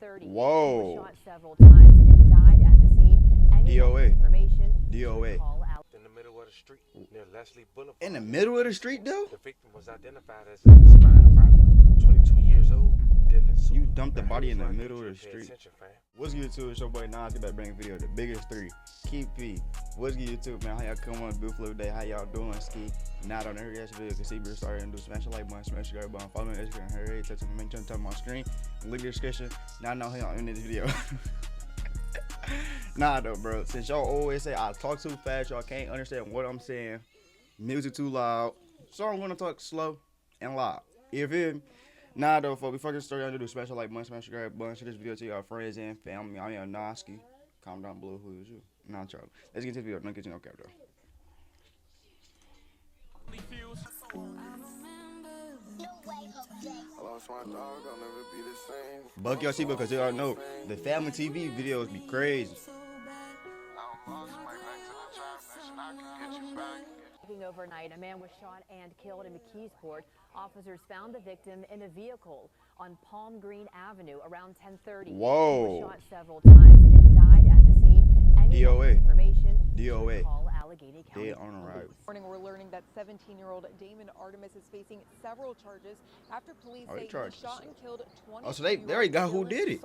10:30. Whoa. He was shot several times and died at the scene. Any DOA. information? DOA. Call out. In the middle of the street near Leslie Boulevard. In the middle of the street, though? The victim was identified as an inspired rapper, 22 years old. You dumped the body in the middle of the street. What's good, YouTube? It's your boy Nas. Get back bring video. The biggest three. Keep P. What's good, YouTube, man? How y'all come on a beautiful day? How y'all doing, Ski? Not on every video. You can see we're starting to do smash the like button, smash the button, follow me on Instagram, hurry, touch the main channel, top of my screen. Look at the description. Now I know how y'all in this video. Nah, though, bro. Since y'all always say I talk too fast, y'all can't understand what I'm saying. Music too loud. So I'm gonna talk slow and loud. You feel me? Nah, though, folks, before I get started, I'm gonna do a special like button, smash the button, share this video to y'all friends and family. I'm your Noski. Comment down below who is you. Nah, I'm Charlie. Let's get to the video. Don't get you no cap, though. Buck your seatbelt because y'all know the family TV videos be crazy. Overnight, a man was shot and killed in McKeesport. Officers found the victim in a vehicle on Palm Green Avenue around 10:30. Whoa. He was shot several times and died at the scene. Any DOA. information? DOA. Call Allegheny County. Dead on arrival. Morning, we're learning that 17-year-old Damon Artemis is facing several charges after police say he shot and killed 20. Oh, so they already got who did it.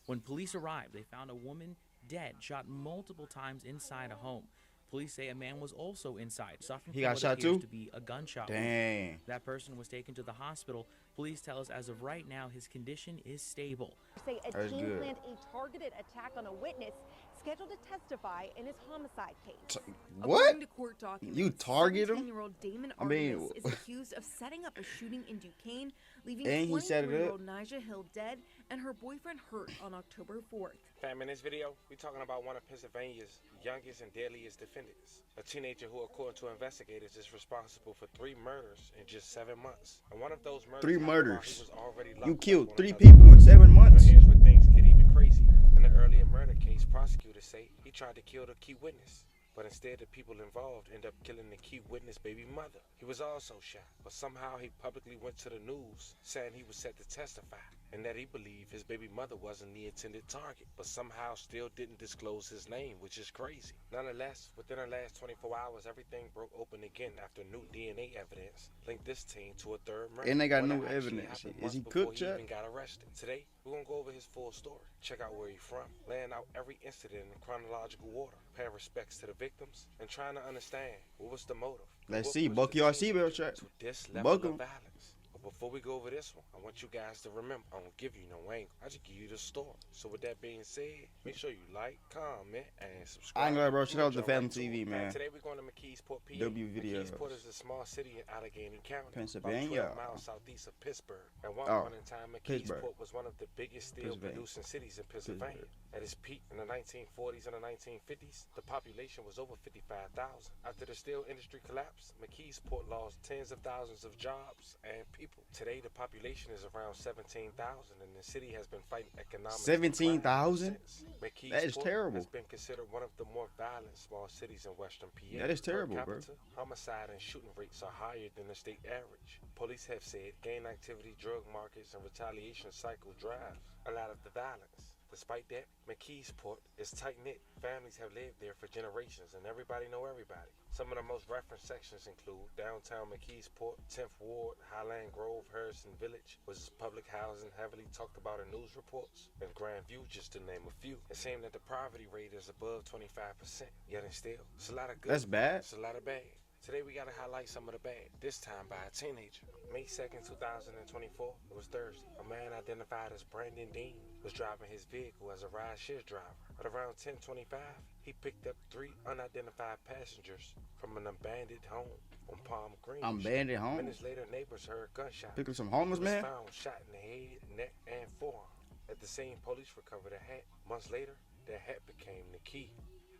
When police arrived, they found a woman dead, shot multiple times inside a home. Police say a man was also inside, suffering He from got what shot appears too? to be a gunshot wound. Dang. That person was taken to the hospital. Police tell us as of right now his condition is stable. Say a That's team good. planned a targeted attack on a witness scheduled to testify in his homicide case. What? According to court documents, You target him? 17-year-old Damon I mean, Artemis is accused of setting up a shooting in Duquesne, leaving And he set it up. 23-year-old Nija Hill dead and her boyfriend hurt on October 4th. Fam, in this video, we're talking about one of Pennsylvania's youngest and deadliest defendants. A teenager who, according to investigators, is responsible for 3 murders in just 7 months. And one of those murders, 3 happened while murders. he was already locked You up killed on 3 another people in 7 Now months. here's where things get even crazier. In the earlier murder case, prosecutors say he tried to kill the key witness. But instead, the people involved end up killing the key witness' baby mother. He was also shot, but somehow he publicly went to the news saying he was set to testify and that he believed his baby mother wasn't the intended target, but somehow still didn't disclose his name, which is crazy. Nonetheless, within the last 24 hours, everything broke open again after new DNA evidence linked this teen to a third murder. And they got One new that actually evidence. happened Is months he before cooked he yet? even got arrested. Today, we're gonna go over his full story, check out where he's from, laying out every incident in chronological order, paying respects to the victims, and trying to understand what was the motive. Let's What see. was Buck the your team seatbelt check. to this level Buckle. of violence. But before we go over this one, I want you guys to remember, I don't give you no angle. I just give you the story. So with that being said, make sure you like, comment, and subscribe. I ain't gonna lie, bro. Shout out to Jump Family right to TV, it. man. Today we're going to McKeesport, PA. W videos. McKeesport is a small city in Allegheny County, Pennsylvania. about 12 miles southeast of Pittsburgh. At one Oh, point in time, Pittsburgh. McKeesport was one of the biggest steel-producing cities in Pennsylvania. At its peak in the 1940s and the 1950s, the population was over 55,000. After the steel industry collapsed, McKeesport lost tens of thousands of jobs and people. Today, the population is around 17,000, and the city has been fighting economic 17,000? McKeesport That is terrible. has been considered one of the more violent small cities in western PA. That is Per terrible, bro. capita, homicide and shooting rates are higher than the state average. Police have said gang activity, drug markets, and retaliation cycle drive a lot of the violence. Despite that, McKeesport is tight-knit. Families have lived there for generations, and everybody know everybody. Some of the most referenced sections include downtown McKeesport, 10th Ward, Highland Grove, Harrison Village, which is public housing heavily talked about in news reports, and Grandview, just to name a few. It's saying that the poverty rate is above 25%, yet and still, it's a lot of good. That's bad. It's a lot of bad. Today we gotta highlight some of the bad, this time by a teenager. May 2nd, 2024, it was Thursday. A man identified as Brandon Dean was driving his vehicle as a ride-share driver. At around 10:25, he picked up 3 unidentified passengers from an abandoned home on Palm Green. Abandoned home? Minutes later, neighbors heard gunshots. Pick up some homeless, He was man. found shot in the head, neck, and forearm. At the scene, police recovered a hat. Months later, that hat became the key.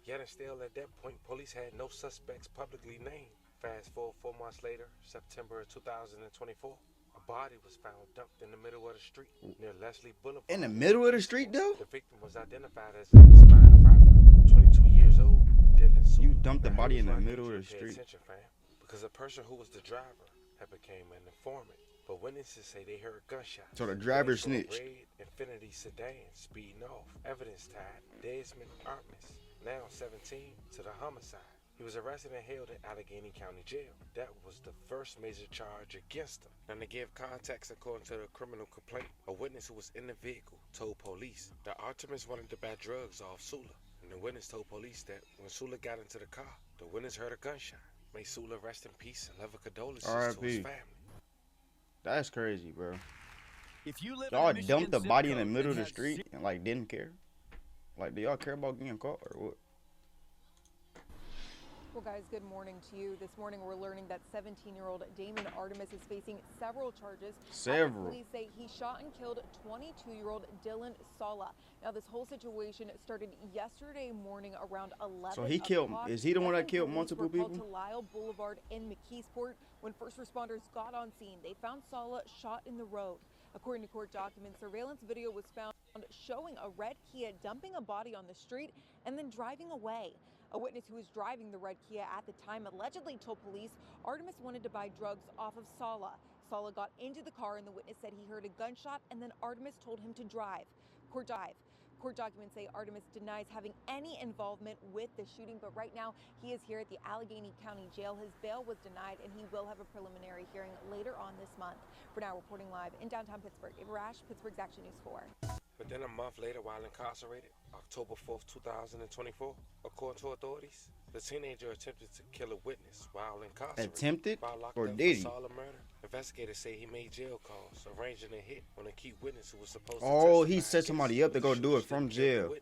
Yet and still at that point, police had no suspects publicly named. Fast forward 4 months later, September of 2024, a body was found dumped in the middle of the street near Leslie Boulevard. In the middle of the street, though? The victim was identified as an inspired rapper, 22 years old, Dylan Sue. You dumped the body in the Now, middle of here's the why I need you street. to pay attention, fam, because the person who was the driver had became an informant. but witnesses say they heard gunshots. So the driver snitched. A red Infinity sedan speeding off. Evidence tied Desmond Artemis, now 17, to the homicide. He was arrested and held in Allegheny County Jail. That was the first major charge against him. And to give context, according to the criminal complaint, a witness who was in the vehicle told police that Artemis wanted to buy drugs off Sula. And the witness told police that when Sula got into the car, the witness heard a gunshot. May Sula rest in peace and love condolences to his family. That's crazy, bro. If you live y'all dumped the body in the middle of the street and like didn't care? Like, do y'all care about getting caught or what? Well, guys, good morning to you. This morning, we're learning that 17-year-old Damon Artemis is facing several charges. Police say he shot and killed 22-year-old Dylan Sala. Now, this whole situation started yesterday morning around 11. So he killed. Is he the one that killed multiple people? To Lyle Boulevard in McKeesport. When first responders got on scene, they found Sala shot in the road. According to court documents, surveillance video was found showing a red Kia dumping a body on the street and then driving away. A witness who was driving the red Kia at the time allegedly told police Artemis wanted to buy drugs off of Sala. Sala got into the car and the witness said he heard a gunshot and then Artemis told him to drive. Court documents say Artemis denies having any involvement with the shooting, but right now he is here at the Allegheny County Jail. His bail was denied and he will have a preliminary hearing later on this month. For now, reporting live in downtown Pittsburgh, Ava Rash, Pittsburgh's Action News 4. But then a month later, while incarcerated, October 4th, 2024, according to authorities, the teenager attempted to kill a witness while incarcerated. Attempted? Or did he? Murder. Investigators say he made jail calls, arranging a hit on a key witness who was supposed to Oh, he set somebody up to go do it from jail.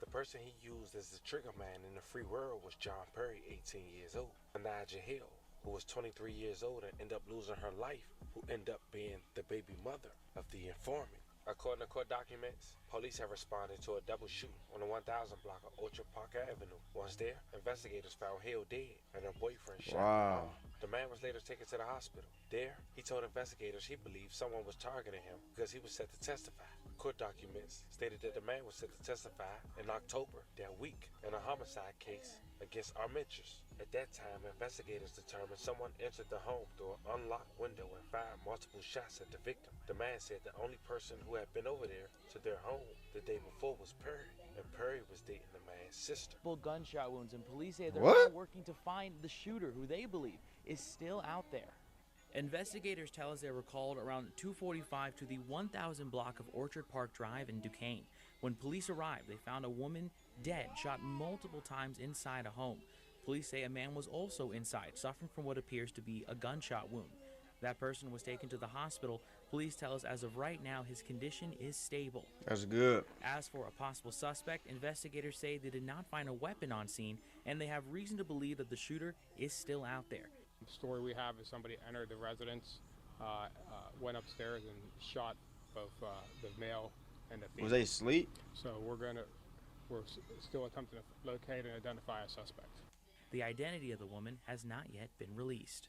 The person he used as the trigger man in the free world was John Perry, 18 years old, and Naja Hill, who was 23 years old and ended up losing her life, who ended up being the baby mother of the informant. According to court documents, police have responded to a double shooting on the 1000 block of Orchard Park Avenue. Once there, investigators found Hill dead and her boyfriend shot. Wow. The man was later taken to the hospital. There, he told investigators he believed someone was targeting him because he was set to testify. Court documents stated that the man was set to testify in October that week in a homicide case against Armitage. At that time, investigators determined someone entered the home through an unlocked window and fired multiple shots at the victim. The man said the only person who had been over there to their home the day before was Perry, and Perry was dating the man's sister. Gunshot wounds, and police say they're now working to find the shooter, who they believe is still out there. Investigators tell us they were called around 2:45 to the 1000 block of Orchard Park Drive in Duquesne. When police arrived, they found a woman dead, shot multiple times inside a home. Police say a man was also inside, suffering from what appears to be a gunshot wound. That person was taken to the hospital. Police tell us as of right now, his condition is stable. That's good. As for a possible suspect, investigators say they did not find a weapon on scene, and they have reason to believe that the shooter is still out there. The story we have is somebody entered the residence, went upstairs and shot both the male and the female. Was they asleep? So we're still attempting to locate and identify a suspect. The identity of the woman has not yet been released.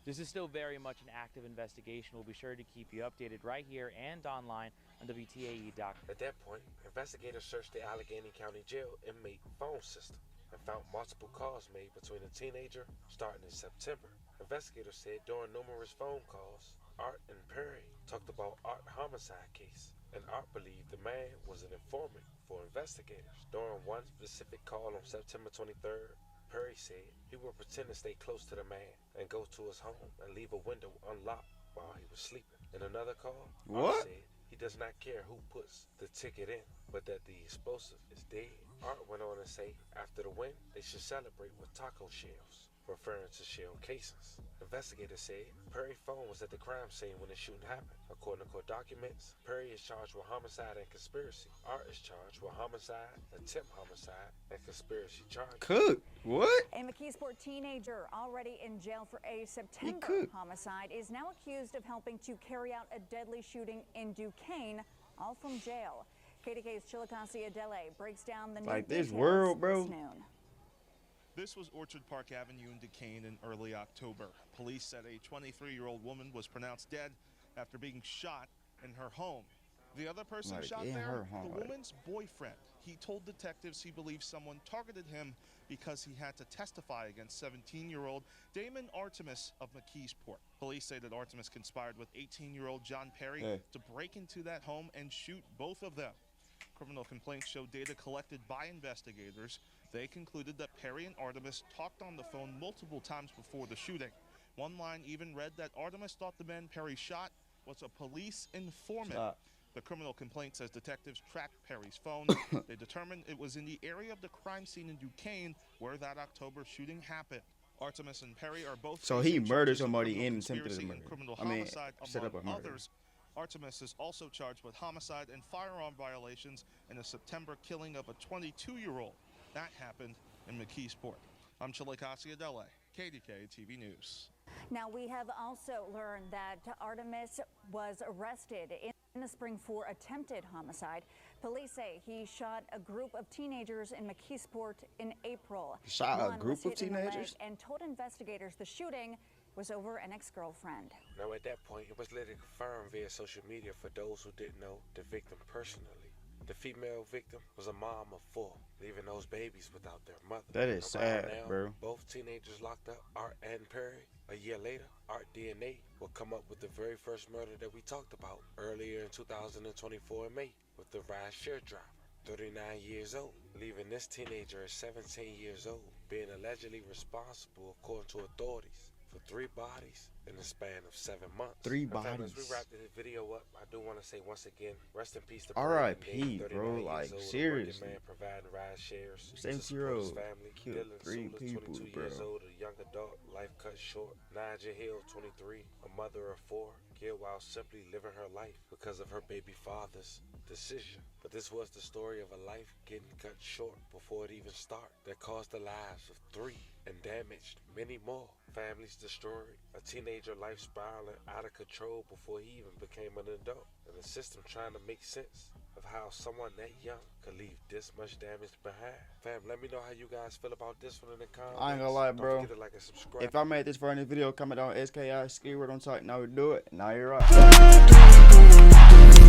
This is still very much an active investigation. We'll be sure to keep you updated right here and online on WTAE.com. At that point, investigators searched the Allegheny County Jail inmate phone system and found multiple calls made between the teenager starting in September. Investigators said during numerous phone calls, Art and Perry talked about Art homicide case, and Art believed the man was an informant for investigators. During one specific call on September 23rd, Perry said he would pretend to stay close to the man and go to his home and leave a window unlocked while he was sleeping. In another call, Art said he does not care who puts the ticket in, but that the explosive is dead. Art went on to say after the win, they should celebrate with taco shells, referring to shell casings. Investigators said Perry's phone was at the crime scene when the shooting happened. According to court documents, Perry is charged with homicide and conspiracy. Art is charged with homicide, attempt homicide, and conspiracy charges. Cook? What? A McKeesport teenager already in jail for a September homicide is now accused of helping to carry out a deadly shooting in Duquesne, all from jail. KDK's Chillicothe Adele breaks down the new this world, bro. This noon. This was Orchard Park Avenue in Duquesne in early October. Police said a 23-year-old woman was pronounced dead after being shot in her home. The other person Like, shot it there, hurt, huh? the Like- woman's boyfriend. He told detectives he believes someone targeted him because he had to testify against 17-year-old Damon Artemis of McKeesport. Police say that Artemis conspired with 18-year-old John Perry to break into that home and shoot both of them. Criminal complaints show data collected by investigators. They concluded that Perry and Artemis talked on the phone multiple times before the shooting. One line even read that Artemis thought the man Perry shot was a police informant. The criminal complaint says detectives tracked Perry's phone. They determined it was in the area of the crime scene in Duquesne where that October shooting happened. Artemis and Perry are both So he facing murdered charges of somebody criminal and attempted conspiracy to and murder. criminal I mean, homicide, set up a among murder. others. Artemis is also charged with homicide and firearm violations in a September killing of a 22-year-old. That happened in McKeesport. I'm Chillicothe Adele, KDK TV News. Now, we have also learned that Artemis was arrested in the spring for attempted homicide. Police say he shot a group of teenagers in McKeesport in April. Shot a One group was of hit in the leg teenagers? and told investigators the shooting was over an ex-girlfriend. Now at that point, it was later confirmed via social media for those who didn't know the victim personally. The female victim was a mom of 4, leaving those babies without their mother. That is Around sad, now, bro. Both teenagers locked up, Art and Perry. A year later, Art DNA will come up with the very first murder that we talked about earlier in 2024 in May with the ride-share driver, 39 years old, leaving this teenager at 17 years old, being allegedly responsible, according to authorities, for 3 bodies in the span of 7 months. 3 Now, fam, as we bodies. wrap this video up, I do want to say once again, rest in peace to R.I.P., Brandon, bro, 39 years like, old, a working seriously. man providing ride shares. 70-year-old family. killed Dylan 3 Sula, people, 22 bro. years old, a young adult, life cut short. Naja Hill, 23, a mother of 4, killed while simply living her life because of her baby father's decision. But this was the story of a life getting cut short before it even started that caused the lives of 3 and damaged many more. Families destroyed, a teenager life spiraling out of control before he even became an adult, and the system trying to make sense of how someone that young could leave this much damage behind. Fam, let me know how you guys feel about this one in the comments. I ain't gonna lie, Don't bro. forget to like and subscribe. If I made this far in the video, comment on SKI, ski word on top. Now we do it. Now you're right.